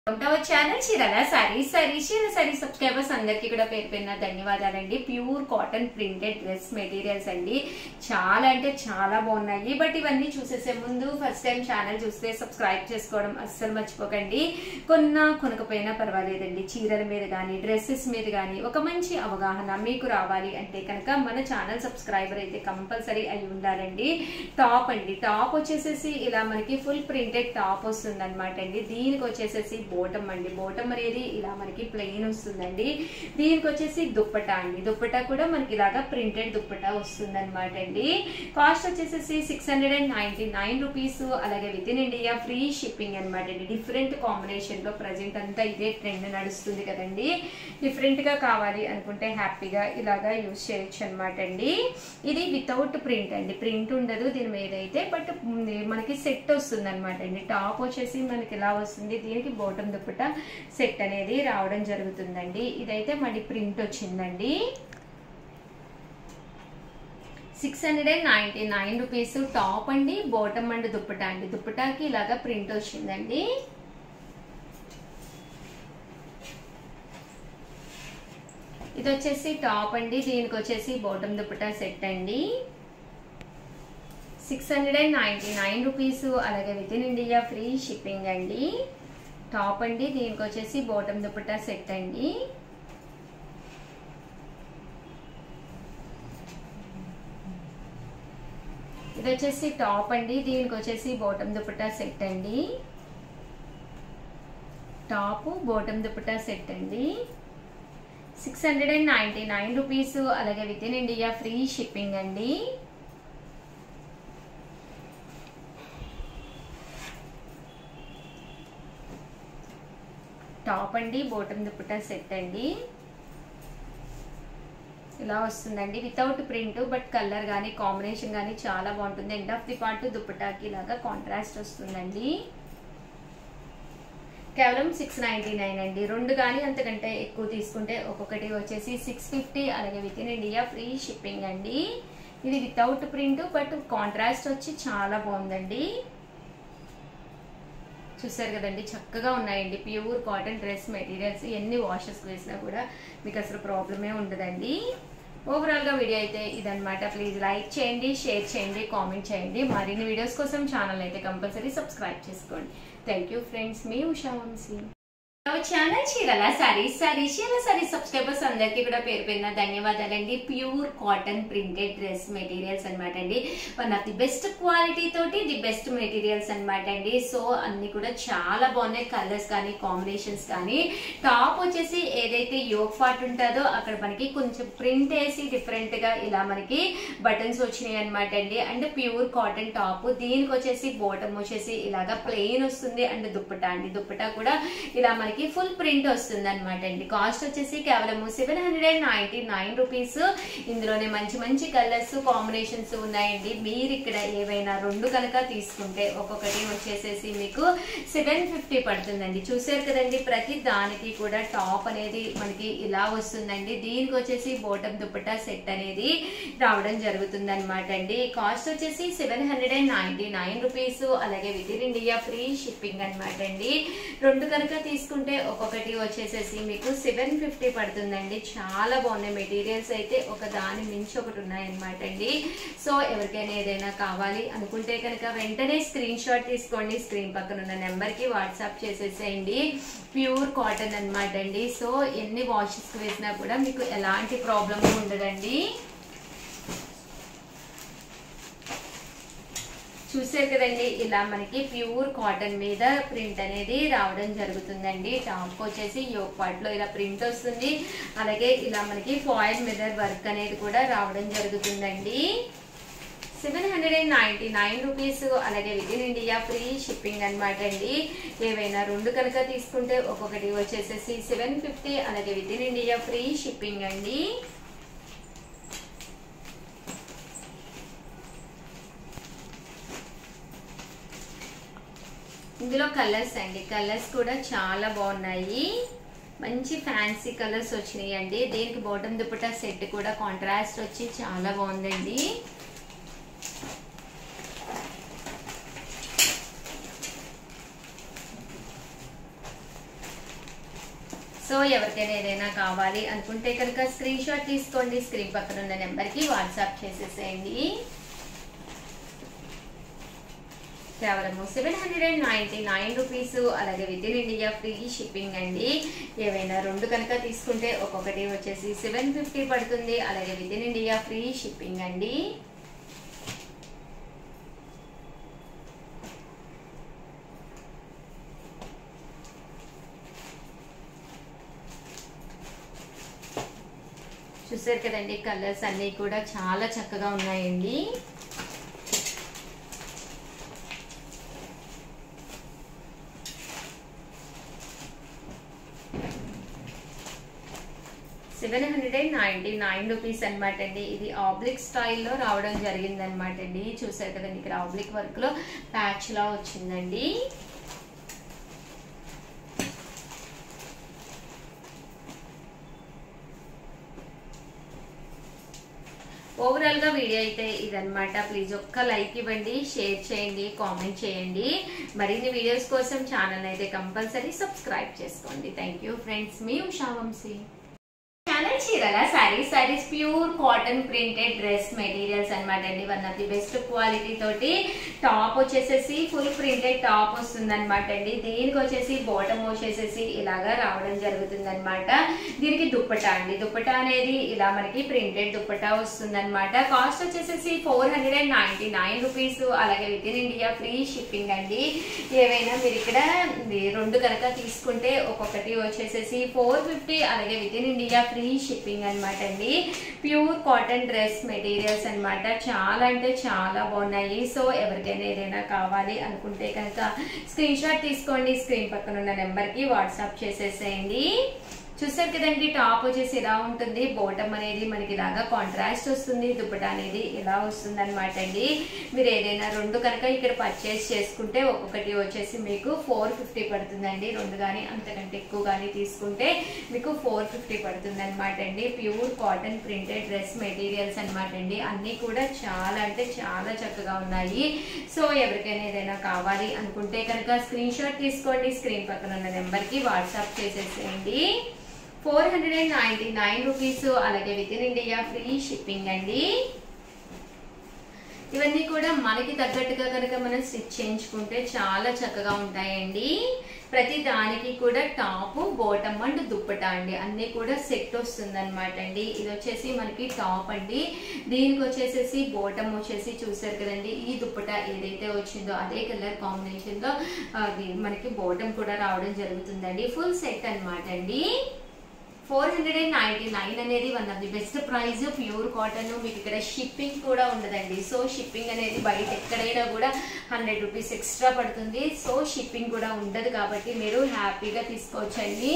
Channel చీరల sari subscribers అందరికీ కూడా పేరు పేరున ధన్యవాదాలండి. Pure cotton printed dress materials అండి. చాలా అంటే చాలా బాగున్నాయి. బట్ ఇవన్నీ చూసేసే ముందు ఫస్ట్ టైం ఛానల్ చూస్తే సబ్స్క్రైబ్ చేసుకోవడం అస్సలు మర్చిపోకండి. కొనకపోయినా పర్వాలేదండి. చీరల మీద కానీ డ్రెస్సెస్ మీద కానీ ఒక మంచి అవగాహన మీకు రావాలి అంటే కనుక మన ఛానల్ సబ్స్క్రైబర్ అయితే కంపల్సరీ అయి ఉండాలండి. టాప్ అండి, టాప్ వచ్చేసేసి ఇలా మనకి ఫుల్ ప్రింటెడ్ టాప్ వస్తుంది అనమాట అండి. దీనికి వచ్చేసేసి బోటం అండి, బోటం అనేది ఇలా మనకి ప్లెయిన్ వస్తుందండి. దీనికి వచ్చేసి దుప్పటా అండి, దుప్పటా కూడా మనకి ఇలాగా ప్రింటెడ్ దుప్పటా వస్తుంది అనమాట అండి. కాస్ట్ వచ్చేసేసి 699 రూపీస్. అలాగే with in India free shipping అనమాట అండి. డిఫరెంట్ కాంబినేషన్ లో ప్రజెంట్ అంతా ఇదే ట్రెండ్ నడుస్తుంది కదండి. డిఫరెంట్ గా కావాలి అనుకుంటే హ్యాపీగా ఇలాగా యూజ్ చేయొచ్చు అనమాట అండి. ఇది వితౌట్ ప్రింట్ అండి, ప్రింట్ ఉండదు దీని మీద అయితే. బట్ మనకి సెట్ వస్తుంది అనమాట అండి. టాప్ వచ్చేసి మనకి ఇలా వస్తుంది, దీనికి బోటం దుప్పట సెట్ అనేది రావడం జరుగుతుందండి. ఇదైతే మళ్ళీ ప్రింట్ వచ్చిందండి. 699 రూపీస్. టాప్ అండి, బోటం అండ్ దుప్పట అండి. దుప్పటాకి ఇలాగా ప్రింట్ వచ్చిందండి. ఇది వచ్చేసి టాప్ అండి, దీనికి వచ్చేసి బోటం దుప్పట సెట్ అండి. 699 రూపీస్. అలాగే with in India free shipping అండి. టాప్ అండి, దీనికి వచ్చేసి బోటం దుప్పటా సెట్ అండి. ఇది వచ్చేసి టాప్ అండి, దీనికి వచ్చేసి బోటం దుప్పటా సెట్ అండి. టాప్ బోటం దుప్పటా సెట్ అండి. 699 రూపీస్. అలాగే with in India free shipping అండి. టాప్ అండి, బోటం దుప్పటా సెట్ అండి. ఇలా వస్తుందండి వితౌట్ ప్రింట్. బట్ కలర్ కానీ కాంబినేషన్ కానీ చాలా బాగుంటుంది. ఎండ్ ఆఫ్ ది పార్ట్ దుప్పటాకి ఇలాగా కాంట్రాస్ట్ వస్తుందండి. కేవలం 699 అండి. రెండు కానీ అంతకంటే ఎక్కువ తీసుకుంటే ఒక్కొక్కటి వచ్చేసి 650. అలాగే with in India free shipping అండి. ఇది వితౌట్ ప్రింట్ బట్ కాంట్రాస్ట్ వచ్చి చాలా బాగుందండి. చూసారు కదండి, చక్కగా ఉన్నాయండి. Pure cotton dress materials. ఎన్ని వాషెస్ వేసినా కూడా మీకు అసలు ప్రాబ్లమే ఉండదండి. ఓవరాల్ గా వీడియో అయితే ఇదనమాట. ప్లీజ్ లైక్ చేయండి, షేర్ చేయండి, కామెంట్ చేయండి. మరిన్ని వీడియోస్ కోసం ఛానల్ అయితే కంపల్సరీ సబ్స్క్రైబ్ చేసుకోండి. థ్యాంక్ యూ ఫ్రెండ్స్, మీ ఉషా వంశీ. ఛానల్ చీరల సారీ సబ్స్క్రైబర్స్ అందరికీ కూడా పేరు పేరున ధన్యవాదాలండి. Pure cotton printed dress materials అనమాట అండి. One of the best quality తోటి ది బెస్ట్ మెటీరియల్స్ అనమాట అండి. సో అన్ని కూడా చాలా బాగున్నాయి. కలర్స్ కానీ కాంబినేషన్స్ కానీ. టాప్ వచ్చేసి ఏదైతే యోక్ పార్ట్ ఉంటుందో అక్కడ మనకి కొంచెం ప్రింట్ వేసి డిఫరెంట్ గా ఇలా మనకి బటన్స్ వచ్చినాయి అనమాట అండి. And pure cotton top. దీనికి వచ్చేసి బోటం వచ్చేసి ఇలాగా ప్లెయిన్ వస్తుంది. అండ్ దుప్పటా అండి, దుప్పటా కూడా ఇలా మనకి ఫుల్ ప్రింట్ వస్తుంది అనమాట అండి. కాస్ట్ వచ్చేసి కేవలం 799 రూపీస్. ఇందులోనే మంచి మంచి కలర్స్ కాంబినేషన్స్ ఉన్నాయండి. మీరు ఇక్కడ ఏవైనా రెండు కనుక తీసుకుంటే ఒక్కొక్కటి వచ్చేసేసి మీకు 750 పడుతుందండి. చూసారు కదండి, ప్రతి దానికి కూడా టాప్ అనేది మనకి ఇలా వస్తుందండి. దీనికి వచ్చేసి బోటం దుప్పటా సెట్ అనేది రావడం జరుగుతుంది అనమాట అండి. కాస్ట్ వచ్చేసి 799 రూపీస్. అలాగే with in India free shipping అనమాట అండి. రెండు కనుక తీసుకుంటే ఒక్కొక్కటి వచ్చేసేసి మీకు 750 పడుతుందండి. చాలా బాగున్నాయి మెటీరియల్స్ అయితే. ఒక దాని మించి ఒకటి ఉన్నాయన్నమాట అండి. సో ఎవరికైనా ఏదైనా కావాలి అనుకుంటే కనుక వెంటనే స్క్రీన్ షాట్ తీసుకోండి. స్క్రీన్ పక్కన ఉన్న నెంబర్ కి వాట్సాప్ చేసేసేయండి. ప్యూర్ కాటన్ అనమాట అండి. సో ఎన్ని వాషెస్ వేసినా కూడా మీకు ఎలాంటి ప్రాబ్లమ్ ఉండదండి. చూసారు కదండి, ఇలా మనకి ప్యూర్ కాటన్ మీద ప్రింట్ అనేది రావడం జరుగుతుందండి. టాప్ వచ్చేసి యోక్ పార్ట్ లో ఇలా ప్రింట్ వస్తుంది. అలాగే ఇలా మనకి ఫాయిల్ మిర్రర్ వర్క్ అనేది కూడా రావడం జరుగుతుందండి. 799 రూపీస్. అలాగే with in India free shipping అనమాట అండి. ఏవైనా రెండు కనుక తీసుకుంటే ఒక్కొక్కటి వచ్చేసేసి 750. అలాగే with in India free shipping అండి. ఇందులో కలర్స్ అండి, కలర్స్ కూడా చాలా బాగున్నాయి. మంచి ఫ్యాన్సీ కలర్స్ వచ్చినాయి అండి. దీనికి బాటమ్ దుపట్టా సెట్ కూడా కాంట్రాస్ట్ వచ్చి చాలా బాగుందండి. సో ఎవరికైనా ఏదైనా కావాలి అనుకుంటే కనుక స్క్రీన్ షాట్ తీసుకోండి, స్క్రీన్ పక్కన ఉన్న నెంబర్కి వాట్సాప్ చేసేసేయండి. కేవలం 799 రూపీస్. అలాగే with in India free shipping అండి. ఏవైనా 2 కనుక తీసుకుంటే ఒక్కొక్కటి వచ్చేసి 750 పడుతుంది. అలాగే with in India free shipping అండి. చూసారు కదండి, కలర్స్ అన్నీ కూడా చాలా చక్కగా ఉన్నాయండి. ₹799 అనమాట అండి. ఇది ఆబ్లిక్ స్టైల్లో రావడం జరిగింది అనమాట అండి. చూసారు కదండి, ఇక్కడ ఆబ్లిక్ వర్క్ లో ప్యాచ్ లా వచ్చిందండి. ఓవరాల్ గా వీడియో అయితే ఇదన్నమాట. ప్లీజ్ ఒక్క లైక్ ఇవ్వండి, షేర్ చేయండి, కామెంట్ చేయండి. మరిన్ని వీడియోస్ కోసం ఛానల్ అయితే కంపల్సరీ సబ్స్క్రైబ్ చేసుకోండి. థ్యాంక్ యూ ఫ్రెండ్స్, మీ ఉషా వంశీ. చీరల saris pure cotton printed dress materials అనమాట అండి. One of the best quality తోటి టాప్ వచ్చేసేసి ఫుల్ ప్రింటెడ్ టాప్ వస్తుంది అనమాట అండి. దీనికి వచ్చేసి బాటమ్ వచ్చేసేసి ఇలాగా రావడం జరుగుతుంది అనమాట. దీనికి దుప్పటా అండి. దుప్పటా అనేది ఇలా మనకి ప్రింటెడ్ దుప్పటా వస్తుంది అనమాట. కాస్ట్ వచ్చేసేసి 499 రూపీస్. అలాగే with in India free shipping అండి. ఏవైనా మీరు ఇక్కడ 2 కనుక తీసుకుంటే ఒక్కొక్కటి వచ్చేసేసి 450. అలాగే with in India free shipping అనమాట అండి. ప్యూర్ కాటన్ డ్రెస్ మెటీరియల్స్ అనమాట. చాలా అంటే చాలా బాగున్నాయి. సో ఎవరికైనా ఏదైనా కావాలి అనుకుంటే కనుక స్క్రీన్ షాట్ తీసుకోండి, స్క్రీన్ పక్కన ఉన్న నెంబర్ కి వాట్సాప్ చేసేసేయండి. చూసారు కదండి, టాప్ వచ్చేసి ఇలా ఉంటుంది. బాటమ్ అనేది మనకి ఇలాగా కాంట్రాస్ట్ వస్తుంది. దుప్పటా అనేది ఇలా వస్తుంది అనమాట అండి. మీరు ఏదైనా 2 కనుక ఇక్కడ పర్చేస్ చేసుకుంటే ఒక్కొక్కటి వచ్చేసి మీకు 450 పడుతుందండి. 2 కానీ అంతకంటే ఎక్కువ కానీ తీసుకుంటే మీకు 450 పడుతుంది అనమాట అండి. Pure cotton printed dress materials అనమాట అండి. అన్ని కూడా చాలా అంటే చాలా చక్కగా ఉన్నాయి. సో ఎవరికైనా ఏదైనా కావాలి అనుకుంటే కనుక స్క్రీన్ షాట్ తీసుకోండి, స్క్రీన్ పక్కన ఉన్న నెంబర్ కి వాట్సాప్ చేసేసేయండి. 499 రూపీస్. అలాగే with in India free shipping అండి. ఇవన్నీ కూడా మనకి తగ్గట్టుగా కనుక మనం స్టిచ్ చేయించుకుంటే చాలా చక్కగా ఉంటాయండి. ప్రతి దానికి కూడా టాప్, బాటమ్ అండ్ దుప్పటా అండి అన్ని కూడా సెట్ వస్తుంది అనమాట అండి. ఇది వచ్చేసి మనకి టాప్ అండి. దీనికి వచ్చేసేసి బాటమ్ వచ్చేసి చూసారు కదండి, ఈ దుప్పటా ఏదైతే వచ్చిందో అదే కలర్ కాంబినేషన్ లో అది మనకి బాటమ్ కూడా రావడం జరుగుతుందండి. ఫుల్ సెట్ అనమాట అండి. 499 అనేది one of the best price. Pure cotton. మీకు ఇక్కడ షిప్పింగ్ కూడా ఉండదండి. సో షిప్పింగ్ అనేది బయట ఎక్కడైనా కూడా 100 రూపీస్ ఎక్స్ట్రా పడుతుంది. సో షిప్పింగ్ కూడా ఉండదు కాబట్టి మీరు హ్యాపీగా తీసుకోవచ్చండి.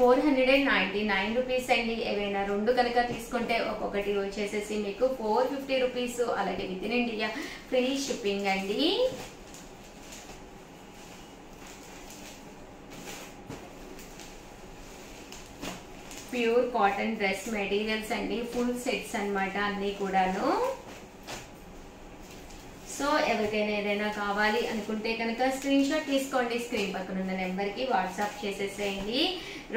499 రూపీస్ అండి. ఏవైనా 2 కనుక తీసుకుంటే ఒక్కొక్కటి వచ్చేసేసి మీకు 450 రూపీస్. అలాగే with in India free shipping అండి. ప్యూర్ కాటన్ డ్రెస్ మెటీరియల్స్ అండి. ఫుల్ సెట్స్ అనమాట అన్ని కూడాను. సో ఎవరికైనా ఏదైనా కావాలి అనుకుంటే కనుక స్క్రీన్ షాట్ తీసుకోండి, స్క్రీన్ పక్కన ఉన్న నెంబర్ కి వాట్సాప్ చేసేసేయండి.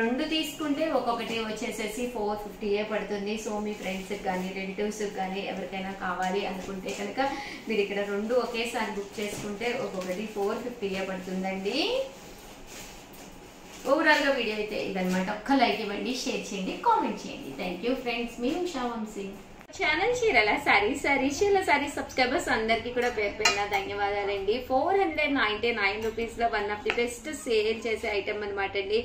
2 తీసుకుంటే ఒక్కొక్కటి వచ్చేసేసి 450 పడుతుంది. సో మీ ఫ్రెండ్స్ కానీ రిలేటివ్స్ కానీ ఎవరికైనా కావాలి అనుకుంటే కనుక మీరు ఇక్కడ 2 ఒకేసారి బుక్ చేసుకుంటే ఒక్కొక్కటి 450 పడుతుందండి. ఓవరాల్ గా వీడియో అయితే ఇదన్నమాట. ఒక్క లైక్ ఇవ్వండి, షేర్ చేయండి, కామెంట్ చేయండి. థ్యాంక్ యూ ఫ్రెండ్స్, మీ ఉషా వంశీ. ఛానల్ చీరల సారీస్ సబ్స్క్రైబర్స్ అందరికి కూడా పేరు పేరున ధన్యవాదాలండి. 499 రూపీస్ లో one of the best sale చేసే ఐటమ్ అనమాట అండి.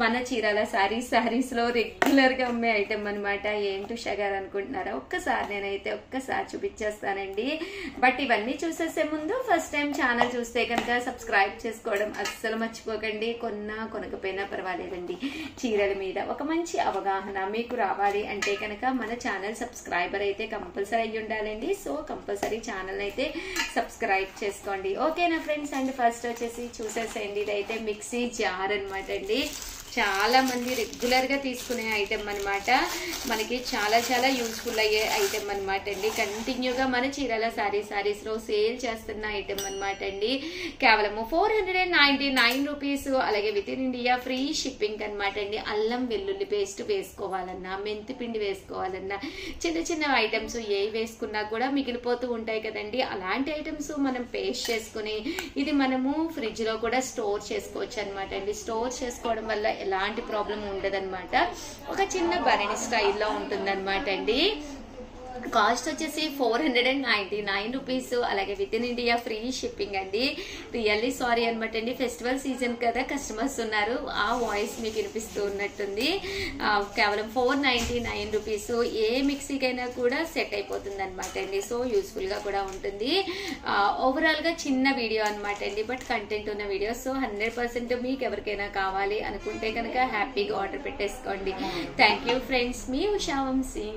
మన చీరల సారీస్ లో రెగ్యులర్ గా అమ్మే ఐటమ్ అనమాట. ఏంటి ఉషా గారు అనుకుంటున్నారా? నేనైతే ఒక్కసారి చూపించేస్తానండి. బట్ ఇవన్నీ చూసేసే ముందు ఫస్ట్ టైం ఛానల్ చూస్తే కనుక సబ్స్క్రైబ్ చేసుకోవడం అస్సలు మర్చిపోకండి. కొనకపోయినా పర్వాలేదండి. చీరల మీద ఒక మంచి అవగాహన మీకు రావాలి అంటే కనుక మన ఛానల్ సబ్స్క్రైబర్ అయితే కంపల్సరీ అయ్యి ఉండాలండి. సో కంపల్సరీ ఛానల్ అయితే సబ్స్క్రైబ్ చేసుకోండి. ఓకేనా ఫ్రెండ్స్? అండ్ ఫస్ట్ వచ్చేసి చూసేసేయండి, ఇదైతే మిక్సీ జార్ అనమాట అండి. చాలా మంది రెగ్యులర్గా తీసుకునే ఐటెం అనమాట. మనకి చాలా చాలా యూస్ఫుల్ అయ్యే ఐటెం అనమాట అండి. కంటిన్యూగా మన చీరాల సారీస్లో సేల్ చేస్తున్న ఐటెం అనమాట అండి. కేవలము 499 రూపీస్. అలాగే with in India free shipping అనమాట అండి. అల్లం వెల్లుల్లి పేస్ట్ వేసుకోవాలన్నా, మెంతి పిండి వేసుకోవాలన్నా, చిన్న చిన్న ఐటమ్స్ ఏ వేసుకున్నా కూడా మిగిలిపోతూ ఉంటాయి కదండి. అలాంటి ఐటమ్స్ మనం పేస్ట్ చేసుకుని ఇది మనము ఫ్రిడ్జ్ లో కూడా స్టోర్ చేసుకోవచ్చు అనమాట అండి. స్టోర్ చేసుకోవడం వల్ల ఎలాంటి ప్రాబ్లం ఉండదన్నమాట. ఒక చిన్న బరణి స్టైల్లో ఉంటుందన్నమాట అండి. కాస్ట్ వచ్చేసి 499 రూపీస్. అలాగే with in India free shipping అండి. రియల్లీ సారీ అనమాట అండి, ఫెస్టివల్ సీజన్ కదా, కస్టమర్స్ ఉన్నారు, ఆ వాయిస్ మీకు వినిపిస్తూ ఉన్నట్టుంది. కేవలం 499 రూపీస్. ఏ మిక్సీకైనా కూడా సెట్ అయిపోతుంది అనమాట అండి. సో యూస్ఫుల్ గా కూడా ఉంటుంది. ఓవరాల్ గా చిన్న వీడియో అనమాట అండి, బట్ కంటెంట్ ఉన్న వీడియో. సో 100% మీకు ఎవరికైనా కావాలి అనుకుంటే కనుక హ్యాపీగా ఆర్డర్ పెట్టేసుకోండి. థ్యాంక్ యూ ఫ్రెండ్స్, మీ ఉషా వంశీ.